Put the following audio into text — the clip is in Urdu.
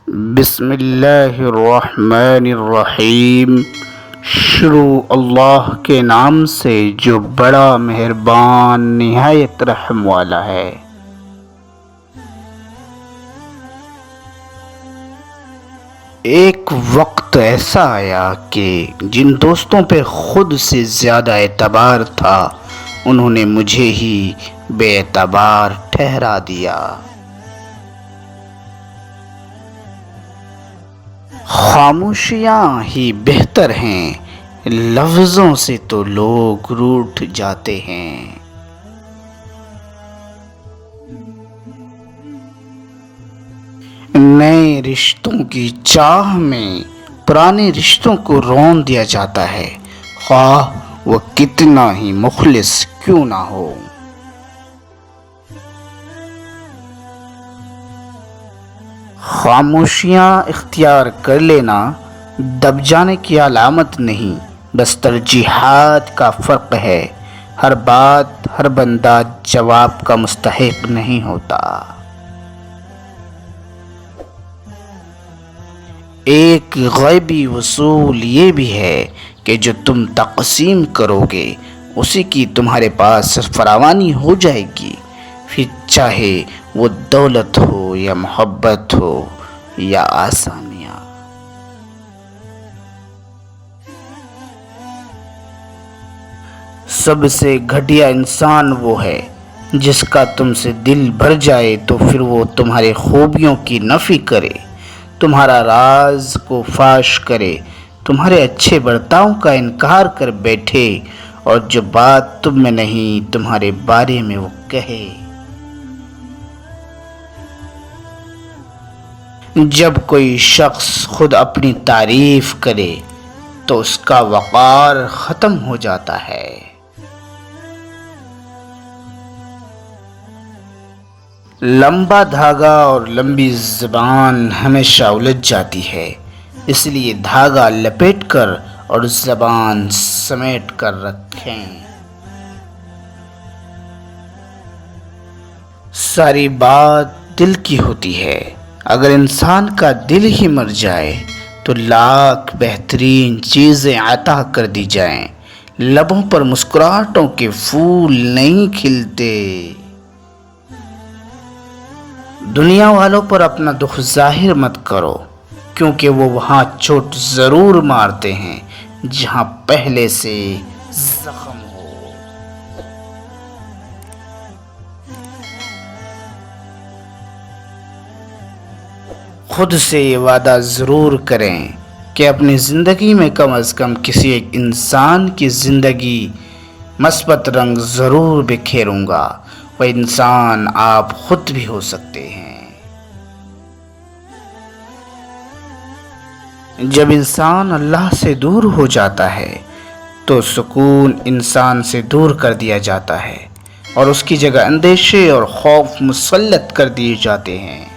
بسم اللہ الرحمن الرحیم۔ شروع اللہ کے نام سے جو بڑا مہربان نہایت رحم والا ہے۔ ایک وقت ایسا آیا کہ جن دوستوں پہ خود سے زیادہ اعتبار تھا انہوں نے مجھے ہی بے اعتبار ٹھہرا دیا۔ خاموشیاں ہی بہتر ہیں، لفظوں سے تو لوگ روٹھ جاتے ہیں۔ نئے رشتوں کی چاہ میں پرانے رشتوں کو رون دیا جاتا ہے، خواہ وہ کتنا ہی مخلص کیوں نہ ہو۔ خاموشیاں اختیار کر لینا دب جانے کی علامت نہیں، بس ترجیحات کا فرق ہے۔ ہر بات ہر بندہ جواب کا مستحق نہیں ہوتا۔ ایک غیبی اصول یہ بھی ہے کہ جو تم تقسیم کرو گے اسی کی تمہارے پاس فراوانی ہو جائے گی، پھر چاہے وہ دولت ہو یا محبت ہو یا آسانیاں۔ سب سے گھٹیا انسان وہ ہے جس کا تم سے دل بھر جائے تو پھر وہ تمہارے خوبیوں کی نفی کرے، تمہارا راز کو فاش کرے، تمہارے اچھے برتاؤ کا انکار کر بیٹھے، اور جو بات تم میں نہیں تمہارے بارے میں وہ کہے۔ جب کوئی شخص خود اپنی تعریف کرے تو اس کا وقار ختم ہو جاتا ہے۔ لمبا دھاگا اور لمبی زبان ہمیشہ الجھ جاتی ہے، اس لیے دھاگا لپیٹ کر اور زبان سمیٹ کر رکھیں۔ ساری بات دل کی ہوتی ہے، اگر انسان کا دل ہی مر جائے تو لاکھ بہترین چیزیں عطا کر دی جائیں، لبوں پر مسکراہٹوں کے پھول نہیں کھلتے۔ دنیا والوں پر اپنا دکھ ظاہر مت کرو، کیونکہ وہ وہاں چوٹ ضرور مارتے ہیں جہاں پہلے سے زخم ہو۔ خود سے یہ وعدہ ضرور کریں کہ اپنی زندگی میں کم از کم کسی ایک انسان کی زندگی مثبت رنگ ضرور بکھیروں گا۔ وہ انسان آپ خود بھی ہو سکتے ہیں۔ جب انسان اللہ سے دور ہو جاتا ہے تو سکون انسان سے دور کر دیا جاتا ہے اور اس کی جگہ اندیشے اور خوف مسلط کر دیے جاتے ہیں۔